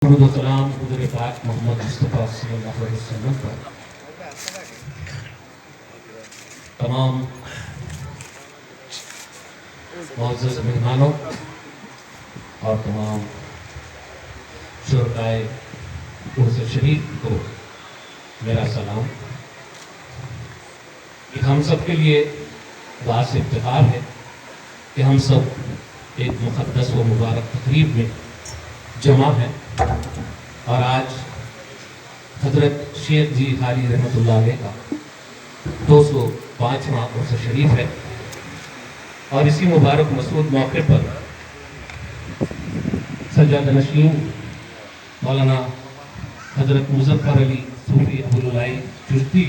درود و سلام حضور پاک محمد مصطفیٰ صلی اللہ علیہ وسلم پر تمام معزز مہمانوں اور تمام شرکائے عرس شریف کو میرا سلام۔ یہ ہم سب کے لیے باعث افتخار ہے کہ ہم سب ایک مقدس و مبارک تقریب میں جمع ہیں، اور آج حضرت شیخ جی حالی رحمۃ اللہ علیہ کا 205واں عرس شریف ہے، اور اسی مبارک مسعود موقع پر سجادہ نشین مولانا حضرت مظفر علی صوفی ابوالعلائی چشتی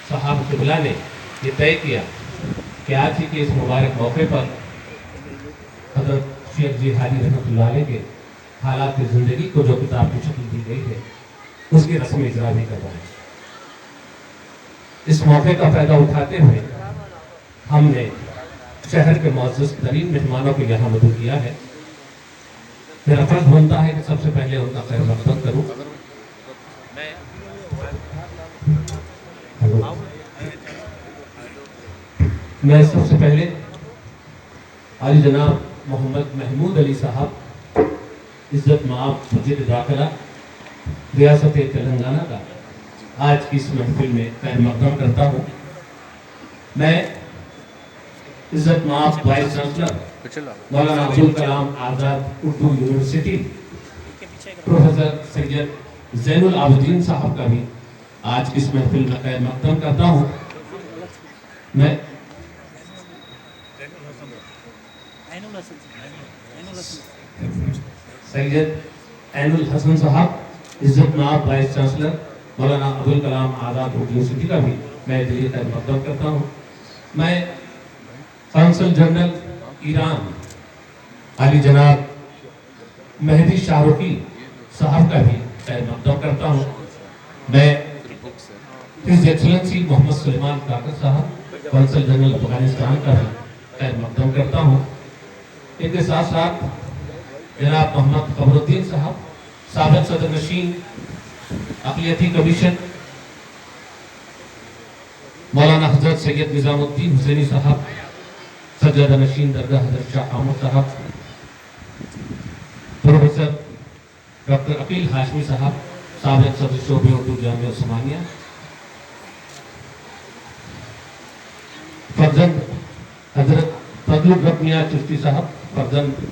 صاحب قبلہ نے یہ طے کیا کہ آج ہی کے اس مبارک موقع پر حضرت شیخ جی حالی رحمۃ اللہ علیہ کے حالات زندگی کو جو کتاب کی شکل دی گئی ہے اس کی رسم اجرا بھی کروائیں۔ اس موقع کا فائدہ اٹھاتے ہوئے ہم نے شہر کے معزز ترین مہمانوں کے یہاں مدعو کیا ہے۔ میرا فرض بنتا ہے کہ سب سے پہلے ان کا خیر مقدم کروں۔ میں سب سے پہلے علی جناب محمد محمود علی صاحب عزت مآب وزیر داخلہ ریاست تلنگانہ کا آج کی اس محفل میں خیر مقدم کرتا ہوں۔ میں عزت مآب vice chancellor Maulana Abul Kalam Azad Urdu university professor سید زین العابدین صاحب کا بھی آج کی اس محفل میں خیر مقدم کرتا ہوں۔ میں سید عین الحسن صاحب عزت مآب vice chancellor Maulana Abul Kalam Azad Urdu university کا بھی میں دلی خیر مقدم کرتا ہوں۔ میں قونصل جنرل ایران علی جناب مہدی شاہرخی صاحب کا بھی خیر مقدم کرتا ہوں۔ میں ہز ایکسلنسی محمد سلیمان کاکر صاحب قونصل جنرل افغانستان کا بھی خیر مقدم کرتا ہوں۔ ان کے ساتھ ساتھ جناب محمد قمر الدین صاحب سابق صدر نشین اقلیتی کمیشن، مولانا حضرت سید نظام الدین حسینی صاحب سجادہ نشین درگاہ حضرت شاہ احمد صاحب، پروفیسر ڈاکٹر عقیل ہاشمی صاحب سابق صدر شعبہ اردو جامعہ عثمانیہ، فرزند حضرت فضل الرب میاں چشتی صاحب، فرزند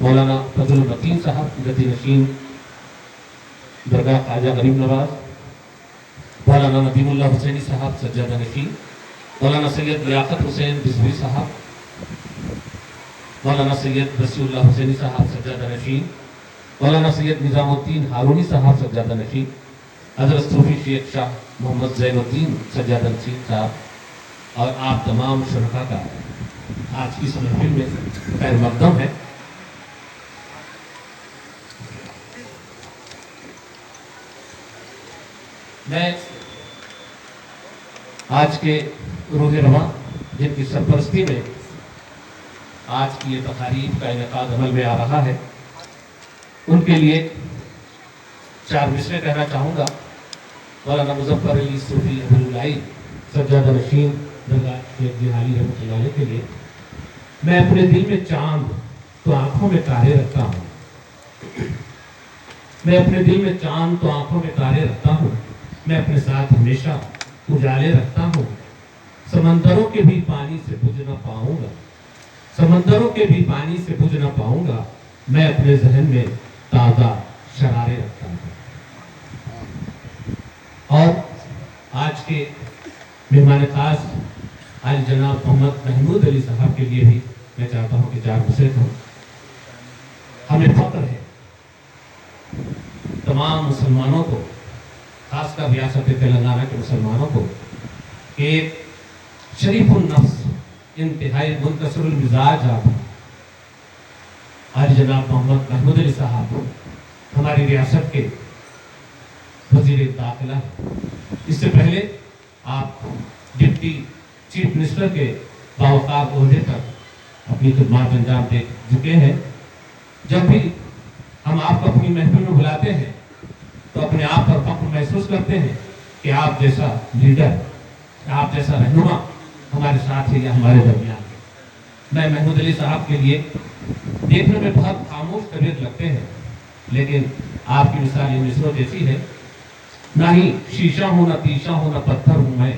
مولانا فضل الرقیم صاحب گدی نشین درگاہ خواجہ غریب نواز، مولانا ندیم اللہ حسینی صاحب سجادہ نشین، مولانا سید لیاقت حسین رضوی صاحب، مولانا سید رسی اللہ حسینی صاحب سجادہ نشین، مولانا سید نظام الدین ہارونی صاحب سجادہ نشین، حضرت صوفی شیخ شاہ محمد زین الدین سجادہ نشین صاحب، اور آپ تمام شرکا کا آج کی اس محفل میں خیر مقدم ہے۔ میں آج کے روح رواں جن کی سرپرستی میں آج کی یہ تقاریب کا انعقاد عمل میں آ رہا ہے، ان کے لیے 4 مصرے کہنا چاہوں گا۔ مولانا مظفر علی صوفی ابوالعلائی سجادہ نشین درگاہ شیخ جی حالی رحمۃ اللہ علیہ کے لیے: میں اپنے دل میں چاند تو آنکھوں میں تارے رکھتا ہوں، میں اپنے دل میں چاند تو آنکھوں میں تارے رکھتا ہوں، میں اپنے ساتھ ہمیشہ اجالے رکھتا ہوں، سمندروں کے بھی پانی سے بجھ نہ پاؤں گا، سمندروں کے بھی پانی سے بجھ نہ پاؤں گا، میں اپنے ذہن میں تازہ شرارے رکھتا ہوں۔ اور آج کے مہمان خاص علی جناب محمد محمود علی صاحب کے لیے بھی میں چاہتا ہوں کہ 4 مصرے ہوں۔ ہمیں فخر ہے تمام مسلمانوں کو، خاص کر ریاست تلنگانہ کے مسلمانوں کو، کہ ایک شریف النفس انتہائی منکسر المزاج آپ علی جناب محمد محمود علی صاحب ہماری ریاست کے وزیر داخلہ، اس سے پہلے آپ ڈپٹی چیف منسٹر کے باوقار عہدے پر اپنی خدمات انجام دے چکے ہیں۔ جب بھی ہم آپ کو اپنی محفل میں بلاتے ہیں تو اپنے آپ پر فخر محسوس کرتے ہیں کہ آپ جیسا لیڈر، آپ جیسا رہنما ہمارے ساتھ ہے یا ہمارے درمیان ہے۔ میں محمود علی صاحب کے لیے دیکھنے میں بہت خاموش طبیعت لگتے ہیں، لیکن آپ کی مثال یہ مصروں جیسی ہے، نہ ہی شیشہ ہوں نہ تیشہ ہوں نہ پتھر ہوں میں،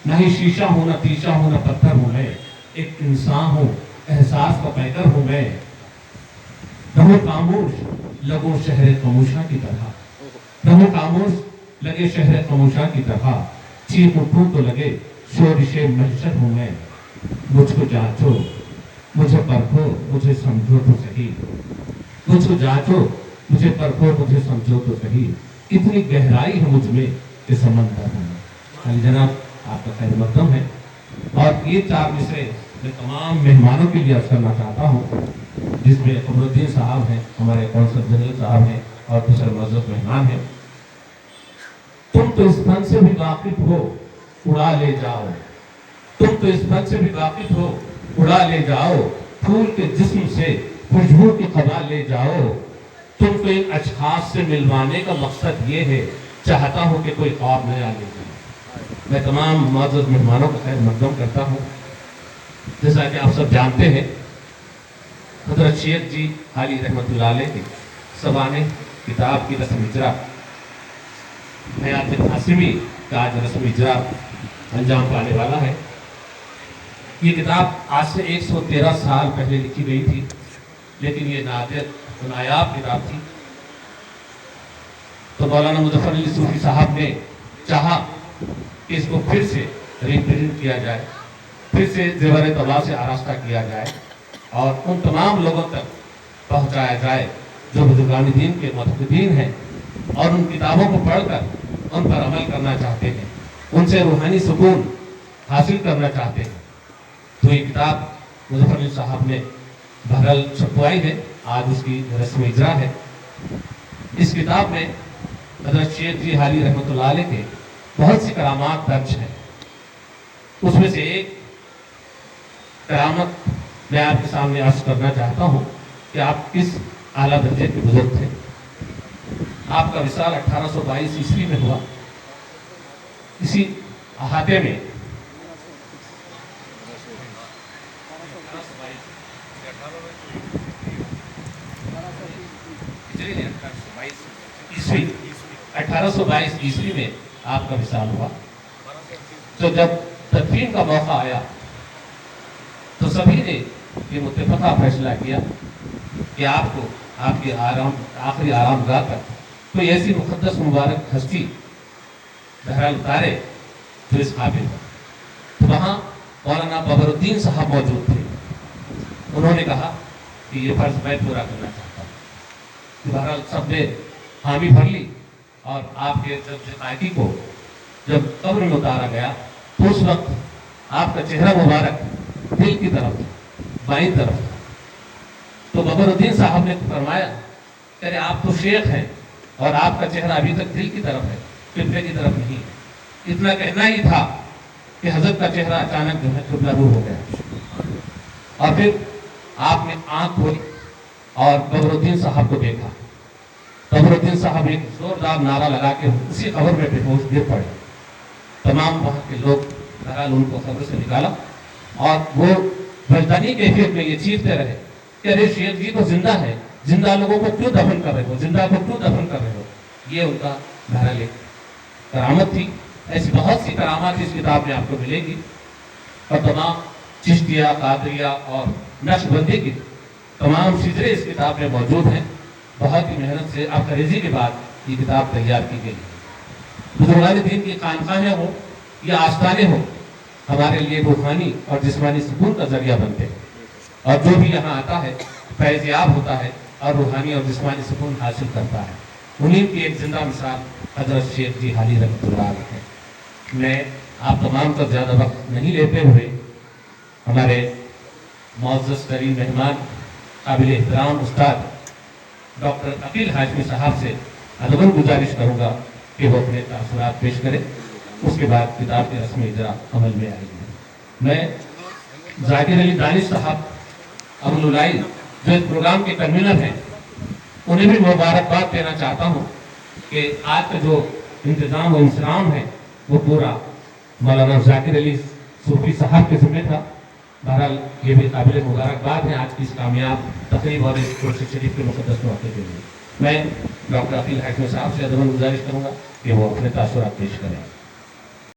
نہ ہی شیشہ ہوں نہ تیشہ ہوں نہ پتھر ہوں میں، ایک انسان ہوں احساس کا پیکر ہوں میں، رہوں خاموش لگوں شہر خاموشہ کی طرح، رہوں خاموش لگے شہر خاموشہ کی طرح، چیخ اٹھوں تو لگے شورش محشر ہوں میں، مجھ کو جانچو مجھے پرکھو مجھے سمجھو تو صحیح، مجھ کو جانچو مجھے پرکھو مجھے سمجھو تو صحیح، اتنی گہرائی ہے مجھ میں کہ سمندر ہوں میں۔ علی جناب آپ کا خیر مقدم ہے، اور یہ 4 مصرے میں تمام مہمانوں کے لیے عرض کرنا چاہتا ہوں، جس میں قمر الدین صاحب ہیں، ہمارے کونسل جنرل صاحب ہیں، اور دوسرے معزز مہمان ہیں۔ تم تو اس فن سے بھی واقف ہو اڑا لے جاؤ، تم تو اس فن سے بھی واقف ہو اڑا لے جاؤ، پھول کے جسم سے خوشبو کی خبا لے جاؤ، تم کو ان اشخاص سے ملوانے کا مقصد یہ ہے، چاہتا ہوں کہ کوئی خواب نیا لے جائے۔ میں تمام معزز مہمانوں کا خیر مقدم کرتا ہوں۔ جیسا کہ آپ سب جانتے ہیں، حضرت شیخ جی حالی رحمۃ اللہ علیہ کی سوانح کتاب کی رسم اجرا، حیات قاسمی کا آج رسم اجرا انجام پانے والا ہے۔ یہ کتاب آج سے 113 سال پہلے لکھی گئی تھی، لیکن یہ نادر و نایاب کتاب تھی، تو مولانا مظفر علی صوفی صاحب نے چاہا کہ اس کو پھر سے ریپرنٹ کیا جائے، پھر سے زیور طبع سے آراستہ کیا جائے، اور ان تمام لوگوں تک پہنچایا جائے جو بزرگان دین کے متقدین ہیں اور ان کتابوں کو پڑھ کر ان پر عمل کرنا چاہتے ہیں، ان سے روحانی سکون حاصل کرنا چاہتے ہیں۔ تو یہ کتاب مظفر علی صاحب نے بہرحال چھپوائی ہے، آج اس کی رسم اجرا ہے۔ اس کتاب میں حضرت شیخ جی حالی رحمۃ اللہ علیہ کے بہت سی کرامات درج ہیں۔ اس میں سے ایک کرامت میں آپ کے سامنے عرض کرنا چاہتا ہوں کہ آپ کس اعلیٰ درجے کے بزرگ تھے۔ آپ کا وصال 1822 عیسوی میں ہوا۔ اسی احاطے میں عیسوی 1822 عیسوی میں آپ کا وصال ہوا۔ تو جب تدفین کا موقع آیا تو سبھی نے یہ متفقہ فیصلہ کیا کہ آپ کو آپ کے آخری آرام گاہ تک کوئی ایسی مقدس مبارک ہستی بہرحال اتارے جو اس قابل ہو۔ تو وہاں مولانا ببر الدین صاحب موجود تھے۔ انہوں نے کہا کہ یہ فرض میں پورا کرنا چاہتا ہوں۔ بہرحال سب نے حامی بھر لی، اور آپ کے قائدی کو جب قبر میں اتارا گیا تو اس وقت آپ کا چہرہ مبارک دل کی طرف تھا، بائیں طرف تھا۔ تو ببر الدین صاحب نے فرمایا کہ آپ تو شیخ ہیں اور آپ کا چہرہ ابھی تک دل کی طرف ہے، قبلے کی طرف نہیں۔ اتنا کہنا ہی تھا کہ حضرت کا چہرہ اچانک جو ہے قبلہ رو ہو گیا، اور پھر آپ نے آنکھ کھولی اور ببر الدین صاحب کو دیکھا۔ ببر الدین صاحب ایک زوردار نعرہ لگا کے اسی قبر میں بے ہوش گر پڑے۔ تمام وہاں کے لوگ بہرحال ان کو قبر سے نکالا، اور وہ وجدانی کیفیت میں یہ چیختے رہے کہ ارے شیخ جی تو زندہ ہے، زندہ لوگوں کو کیوں دفن کر رہے ہو، زندہ کو کیوں دفن کر رہے ہو۔ یہ ان کا بہرحال ایک کرامت تھی۔ ایسی بہت سی کرامات اس کتاب میں آپ کو ملے گی، اور تمام چشتیہ، قادریہ اور نقشبندی کی تمام شجرے اس کتاب میں موجود ہیں۔ بہت ہی محنت سے افریزی کے بعد یہ کتاب تیار کی گئی۔ بزرگان دین کی خانقاہیں ہوں یا آستانے ہوں، ہمارے لیے روحانی اور جسمانی سکون کا ذریعہ بنتے ہیں، اور جو بھی یہاں آتا ہے فیض یاب ہوتا ہے اور روحانی اور جسمانی سکون حاصل کرتا ہے۔ انہیں کی ایک زندہ مثال حضرت شیخ جی حالی رحمۃ اللہ علیہ ہے۔ میں آپ تمام کا زیادہ وقت نہیں لیتے ہوئے ہمارے معزز ترین مہمان قابل احترام استاد ڈاکٹر عقیل ہاشمی صاحب سے ادباً گزارش کروں گا کہ وہ اپنے تاثرات پیش کریں، اس کے بعد کتاب کی رسم اجرا عمل میں آئے گی۔ میں ذاکر علی دانش صاحب ابو العلائی جو اس پروگرام کے کنوینر ہیں، انہیں بھی مبارکباد دینا چاہتا ہوں کہ آج کا جو انتظام و انسلام ہے وہ پورا مولانا ذاکر علی صوفی صاحب کے ذمہ تھا. بہرحال یہ بھی قابل مبارکباد ہے آج کی اس کامیاب تقریب اور اس قرآن شریف کے مقدس موقع کے لیے. میں ڈاکٹر عقیل حاکمی صاحب سے ادب گزارش کروں گا کہ وہ اپنے تاثرات پیش کریں.